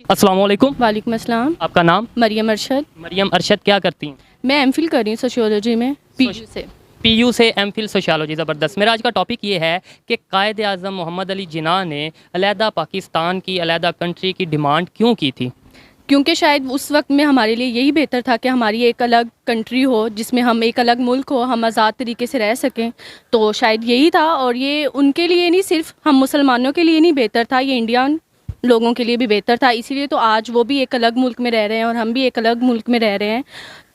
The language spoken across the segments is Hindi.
अस्सलाम वालेकुम। वालेकुम अस्सलाम। आपका नाम? मरियम अरशद। मरियम अरशद, क्या करती हैं? मैं एमफिल कर रही हूँ सोशियोलॉजी में पीयू से। पीयू से एमफिल सोशियोलॉजी। ज़बरदस्त। मेरा आज का टॉपिक ये है कि कायद आज़म मोहम्मद अली जिन्ना ने अलहदा पाकिस्तान की, अलहदा कंट्री की डिमांड क्यों की थी? क्योंकि शायद उस वक्त में हमारे लिए यही बेहतर था कि हमारी एक अलग कंट्री हो, जिसमें हम एक अलग मुल्क हो, हम आज़ाद तरीके से रह सकें। तो शायद यही था, और ये उनके लिए नहीं, सिर्फ हम मुसलमानों के लिए नहीं बेहतर था, ये इंडियन लोगों के लिए भी बेहतर था। इसीलिए तो आज वो भी एक अलग मुल्क में रह रहे हैं और हम भी एक अलग मुल्क में रह रहे हैं।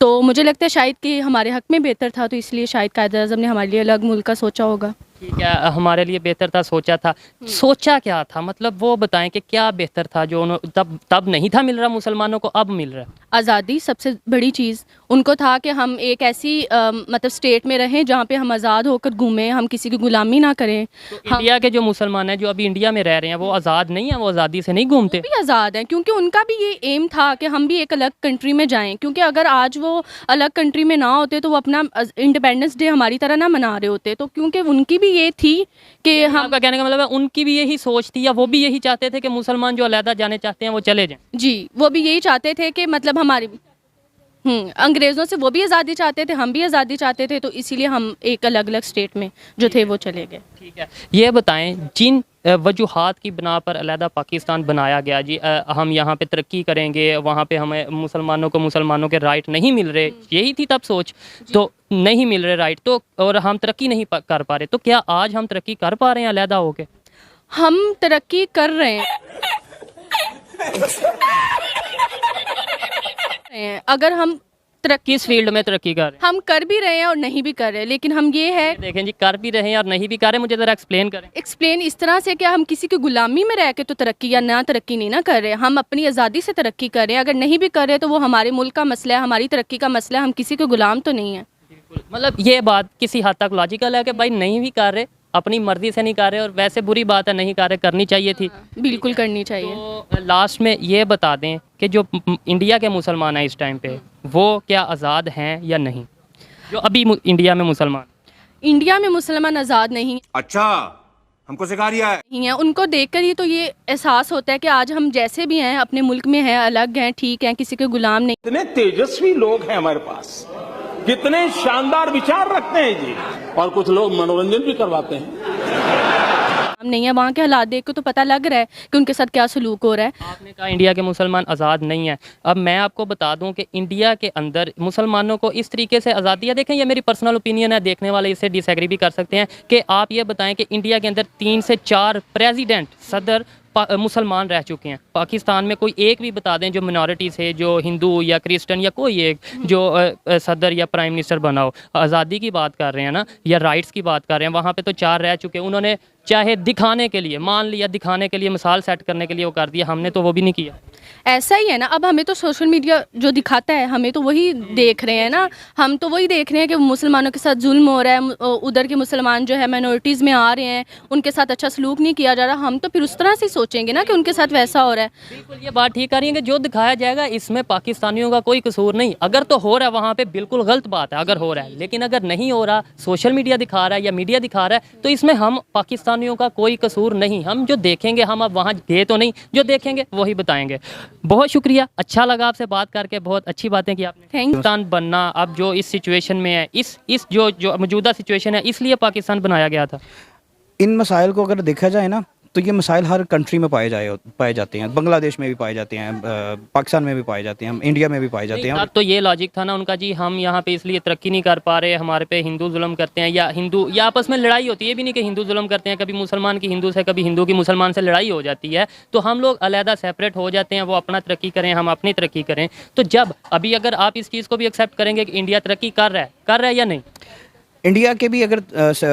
तो मुझे लगता है शायद कि हमारे हक़ में बेहतर था, तो इसलिए शायद कायद आज़म ने हमारे लिए अलग मुल्क का सोचा होगा। ठीक है, हमारे लिए बेहतर था, सोचा था। सोचा क्या था, मतलब वो बताएं कि क्या बेहतर था जो उन्होंने तब नहीं था मिल रहा मुसलमानों को, अब मिल रहा है? आज़ादी सबसे बड़ी चीज़ उनको था कि हम एक ऐसी मतलब स्टेट में रहें जहाँ पे हम आज़ाद होकर घूमें, हम किसी की गुलामी ना करें। तो इंडिया के जो मुसलमान हैं जो अभी इंडिया में रह रहे हैं वो आज़ाद नहीं है, वो आज़ादी से नहीं घूमते? भी आज़ाद हैं, क्योंकि उनका भी ये एम था कि हम भी एक अलग कंट्री में जाएं। क्योंकि अगर आज वो अलग कंट्री में ना होते तो वो अपना इंडिपेंडेंस डे हमारी तरह ना मना रहे होते। तो क्योंकि उनकी भी ये थी कि हम, आपका कहने का मतलब है उनकी भी यही सोच थी, या वो भी यही चाहते थे कि मुसलमान जो अलहदा जाने चाहते हैं वो चले जाएं? जी, वो भी यही चाहते थे कि मतलब हमारी अंग्रेज़ों से वो भी आज़ादी चाहते थे, हम भी आज़ादी चाहते थे। तो इसीलिए हम एक अलग अलग स्टेट में जो थे वो चले गए। ठीक है, ये बताएं जिन वजूहात की बिना पर अलहदा पाकिस्तान बनाया गया जी, हम यहाँ पे तरक्की करेंगे, वहाँ पे हमें मुसलमानों के राइट नहीं मिल रहे, यही थी तब सोच। तो नहीं मिल रहे राइट, तो और हम तरक्की नहीं कर पा रहे, तो क्या आज हम तरक्की कर पा रहे हैं अलहदा होके? हम तरक्की कर रहे हैं। अगर हम तरक्की किस फील्ड में तरक्की कर रहे हम कर भी रहे हैं और नहीं भी कर रहे, लेकिन हम ये है हैं? देखें जी, कर भी रहे हैं और नहीं भी कर रहे, मुझे ज़रा एक्सप्लेन करें। एक्सप्लेन इस तरह से कि हम किसी की गुलामी में रह के तो तरक्की या ना तरक्की नहीं ना कर रहे, हम अपनी आज़ादी से तरक्की कर रहे हैं। अगर नहीं भी कर रहे तो वो हमारे मुल्क का मसला है, हमारी तरक्की का मसला है, हम किसी के गुलाम तो नहीं है। मतलब ये बात किसी हद तक लॉजिकल है कि भाई नहीं भी कर रहे, अपनी मर्जी से नहीं कर रहे, और वैसे बुरी बात है नहीं कर रहे, करनी चाहिए थी। बिल्कुल करनी चाहिए। तो लास्ट में ये बता दें कि जो इंडिया के मुसलमान हैं इस टाइम पे, वो क्या आज़ाद हैं या नहीं, जो अभी इंडिया में मुसलमान? इंडिया में मुसलमान आज़ाद नहीं अच्छा, हमको सिखा रिया है। नहीं है। उनको देखकर ही तो ये एहसास होता है कि आज हम जैसे भी हैं अपने मुल्क में हैं, अलग हैं, ठीक हैं, किसी के गुलाम नहीं। कितने तेजस्वी लोग हैं हमारे पास, कितने शानदार विचार रखते हैं जी, और कुछ लोग मनोरंजन भी करवाते हैं। हम नहीं है, वहाँ के हालात देख के तो पता लग रहा है कि उनके साथ क्या सलूक हो रहा है। आपने कहा इंडिया के मुसलमान आज़ाद नहीं है, अब मैं आपको बता दूं कि इंडिया के अंदर मुसलमानों को इस तरीके से आज़ादी है। देखें, ये मेरी पर्सनल ओपिनियन है, देखने वाले इससे डिसएग्री भी कर सकते हैं, कि आप ये बताएं कि इंडिया के अंदर 3 से 4 प्रेसिडेंट, सदर मुसलमान रह चुके हैं। पाकिस्तान में कोई एक भी बता दें जो मिनॉरिटी से, जो हिंदू या क्रिश्चियन या कोई एक जो सदर या प्राइम मिनिस्टर बना हो। आज़ादी की बात कर रहे हैं ना, या राइट्स की बात कर रहे हैं, वहाँ पे तो 4 रह चुके हैं। उन्होंने चाहे दिखाने के लिए, मान लिया दिखाने के लिए, मिसाल सेट करने के लिए वो कर दिया, हमने तो वो भी नहीं किया। ऐसा ही है ना, अब हमें तो सोशल मीडिया जो दिखाता है हमें तो वही देख रहे हैं ना, हम तो वही देख रहे हैं कि मुसलमानों के साथ जुल्म हो रहा है, उधर के मुसलमान जो है माइनॉरिटीज़ में आ रहे हैं, उनके साथ अच्छा सलूक नहीं किया जा रहा। हम तो फिर उस तरह से सोचेंगे ना कि उनके साथ वैसा हो रहा है। बिल्कुल, ये बात ठीक कर रही है कि जो दिखाया जाएगा इसमें पाकिस्तानियों का कोई कसूर नहीं। अगर तो हो रहा है वहाँ पे बिल्कुल गलत बात है अगर हो रहा है, लेकिन अगर नहीं हो रहा, सोशल मीडिया दिखा रहा है या मीडिया दिखा रहा है, तो इसमें हम पाकिस्तानियों का कोई कसूर नहीं। हम जो देखेंगे, हम अब वहाँ गए तो नहीं, जो देखेंगे वही बताएंगे। बहुत शुक्रिया, अच्छा लगा आपसे बात करके, बहुत अच्छी बातें की आपने। पाकिस्तान बनना अब जो इस सिचुएशन में है, इस जो मौजूदा सिचुएशन है, इसलिए पाकिस्तान बनाया गया था। इन मसाइल को अगर देखा जाए ना, तो ये मसाइल हर कंट्री में पाए जाते हैं। बांग्लादेश में भी पाए जाते हैं, पाकिस्तान में भी पाए जाते हैं, इंडिया में भी पाए जाते हैं। अब तो ये लॉजिक था ना उनका जी, हम यहाँ पे इसलिए तरक्की नहीं कर पा रहे, हमारे पे हिंदू जुल्म करते हैं, या हिंदू या आपस में लड़ाई होती है, भी नहीं कि हिंदू जुल्म करते हैं, कभी मुसलमान की हिंदू से, कभी हिंदू की मुसलमान से लड़ाई हो जाती है, तो हम लोग अलहदा सेपरेट हो जाते हैं, वो अपना तरक्की करें, हम अपनी तरक्की करें। तो जब अभी अगर आप इस चीज़ को भी एक्सेप्ट करेंगे कि इंडिया तरक्की कर रहा है या नहीं? इंडिया के भी अगर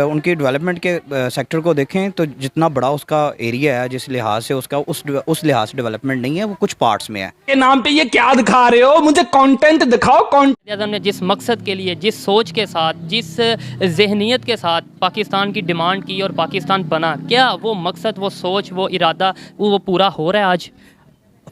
उनके डेवलपमेंट के सेक्टर को देखें तो जितना बड़ा उसका एरिया है, जिस लिहाज से उसका उस लिहाज से डेवलपमेंट नहीं है, वो कुछ पार्ट्स में है। के नाम पे ये क्या दिखा रहे हो, मुझे कंटेंट दिखाओ। आज़म ने जिस मकसद के लिए, जिस सोच के साथ, जिस जहनीत के साथ पाकिस्तान की डिमांड की और पाकिस्तान बना, क्या वो मकसद, वो सोच, वो इरादा वो पूरा हो रहा है आज?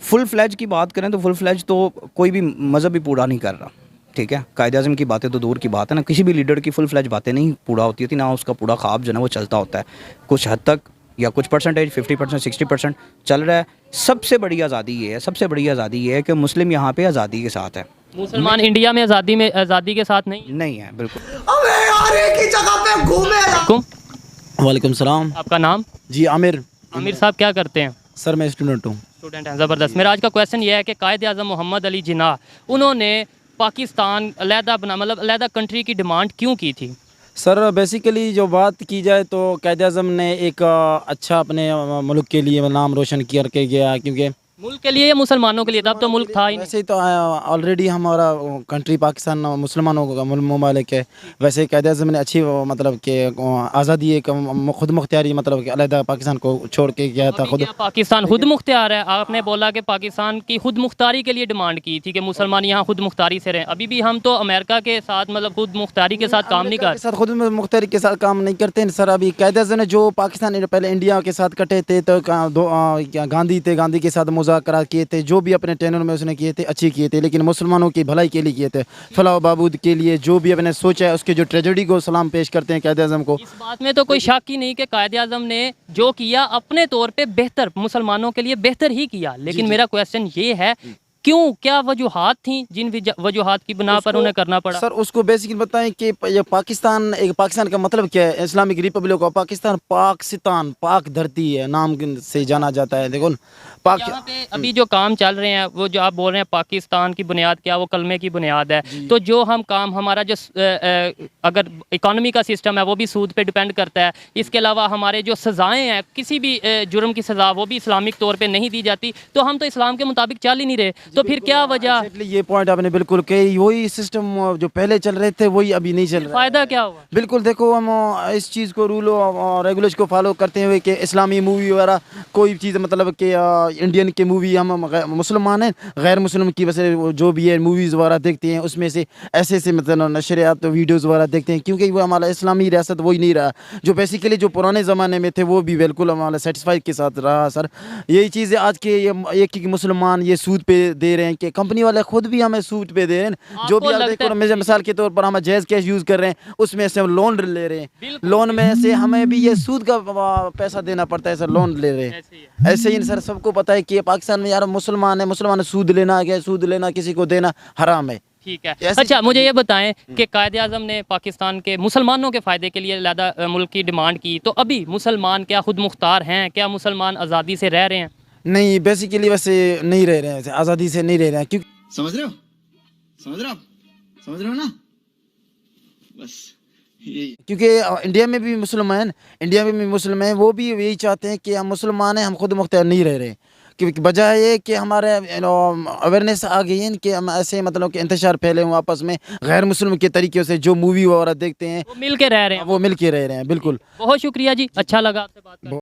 फुल फ्लैज की बात करें तो फुल फ्लैज तो कोई भी मज़हब भी पूरा नहीं कर रहा, ठीक है। कायद आज़म की बातें तो दूर की बात है ना, किसी भी लीडर की फुल फ्लैज बातें नहीं पूरा होती थी, ना उसका पूरा ख्वाब जो है वो चलता होता है। कुछ हद तक या कुछ परसेंटेज 50% 60% चल रहा है। सबसे बड़ी आज़ादी ये है, सबसे बड़ी आज़ादी ये है कि मुस्लिम यहाँ पे आज़ादी के साथ है। मुसलमान इंडिया में आज़ादी के साथ नहीं है बिल्कुल। है। वालेकुम सलाम। आपका नाम? जी आमिर। आमिर साहब क्या करते हैं? सर मैं स्टूडेंट हूँ। स्टूडेंट हैं, ज़बरदस्त। मेरा आज का क्वेश्चन ये है कि कायद आज़म मोहम्मद अली जिन्ना उन्होंने पाकिस्तान अलहदा बना मतलब अलहदा कंट्री की डिमांड क्यों की थी? सर बेसिकली जो बात की जाए तो कायद आज़म ने एक अच्छा अपने मुल्क के लिए नाम रोशन करके गया, क्योंकि मुल्क के लिए या मुसलमानों के लिए? तब तो मुल्क था ही नहीं। वैसे ही तो ऑलरेडी हमारा कंट्री पाकिस्तान मुसलमानों का ममालिक है। वैसे कायद आज़म ने अच्छी मतलब कि आज़ादी एक खुद मुख्तियारी मतलब कि अलहदा पाकिस्तान को छोड़ के गया था। अभी खुद क्या पाकिस्तान खुद मुख्तियार है? आपने बोला कि पाकिस्तान की खुद मुख्तारी के लिए डिमांड की थी कि मुसलमान यहाँ खुद मुख्तारी से रहें। अभी भी हम तो अमेरिका के साथ मतलब खुद मुख्तारी के साथ काम नहीं कर साथ खुद मुख्तारी के साथ काम नहीं करते हैं सर। अभी कायद आज़म ने जो पाकिस्तान पहले इंडिया के साथ कटे थे तो गांधी थे, गांधी के साथ मुज़ाकरात किए थे, जो भी अपने टेनर में उसने किए थे अच्छे किए थे, लेकिन मुसलमानों की भलाई के लिए किए थे, फलाह बहबूद के लिए जो भी अपने सोचा है उसके जो ट्रेजेडी को सलाम पेश करते हैं कायद आज़म को। इस बात में तो कोई शक ही नहीं कि कायद आज़म ने जो किया अपने तौर पे बेहतर मुसलमानों के लिए बेहतर ही किया। लेकिन मेरा क्वेश्चन ये है क्यों, क्या वजूहात थी जिन वजूहात की बिना पर उन्हें करना पड़ा? सर उसको बेसिकली बताएं कि ये पाकिस्तान का मतलब क्या है? इस्लामिक रिपब्लिक ऑफ पाकिस्तान, पाक धरती है नाम से जाना जाता है। देखो यहाँ पे अभी जो काम चल रहे हैं वो जो आप बोल रहे हैं पाकिस्तान की बुनियाद क्या, वो कलमे की बुनियाद है। तो जो हम काम हमारा जो अगर इकॉनमी का सिस्टम है वो भी सूद पे डिपेंड करता है। इसके अलावा हमारे जो सज़ाएं हैं, किसी भी जुर्म की सज़ा वो भी इस्लामिक तौर पे नहीं दी जाती। तो हम तो इस्लाम के मुताबिक चल ही नहीं रहे, तो फिर क्या वजह? ये पॉइंट आपने बिल्कुल कही। वही सिस्टम जो पहले चल रहे थे वही अभी नहीं चल रहा। फ़ायदा क्या हुआ? बिल्कुल देखो हम इस चीज़ को रूल और रेगुलेशन को फॉलो करते हुए कि इस्लामी मूवी वगैरह कोई चीज़ मतलब कि इंडियन की मूवी हम मुसलमान हैं, गैर मुस्लिम की वजह जो भी है मूवीज़ वगैरह देखते हैं उसमें से ऐसे मतलब नशरियात वीडियोज़ वगैरह देखते हैं, क्योंकि वो हमारा इस्लामी रियासत वही नहीं रहा जो बेसिकली जो पुराने ज़माने में थे, वो भी बिल्कुल हमारा सेटिस्फाई के साथ रहा। सर यही चीज़ है आज के ये कि मुसलमान ये सूद पे दे रहे हैं कि कंपनी वाले खुद भी हमें सूद पे दे रहे हैं। जो भी आप देखो मिसाल के तौर पर हम जायज़ कैश यूज़ कर रहे हैं, उसमें से हम लोन ले रहे हैं, लोन में से हमें भी ये सूद का पैसा देना पड़ता है सर, लोन ले रहे हैं। ऐसे ही सर सबको पता है कि पाकिस्तान में यार मुसलमान सूद लेना किसी को देना हराम है। ठीक है। अच्छा मुझे ये बताएं कि कायद आज़म ने पाकिस्तान के मुसलमानों के फ़ायदे के लिए अलहदा मुल्क की डिमांड की, तो अभी मुसलमान क्या खुद मुख्तार हैं? क्या मुसलमान आज़ादी से रह रहे हैं? नहीं, बेसिकली वैसे नहीं रह रहे हैं, आज़ादी से नहीं रह रहे हैं। क्योंकि समझ रहे हो ना? बस क्योंकि इंडिया में भी मुसलमान हैं, वो भी यही चाहते हैं कि हम मुसलमान हैं, हम खुद मुख्तार नहीं रह रहे। क्योंकि वजह ये कि हमारे अवेयरनेस आ गई है कि हम ऐसे मतलब कि इंतशार फैले हुए आपस में गैर मुस्लिम के तरीके से जो मूवी वगैरह देखते हैं वो मिल के रह रहे हैं। वो मिल के रह रहे हैं। बिल्कुल, बहुत शुक्रिया जी, अच्छा लगा आपसे बात करके।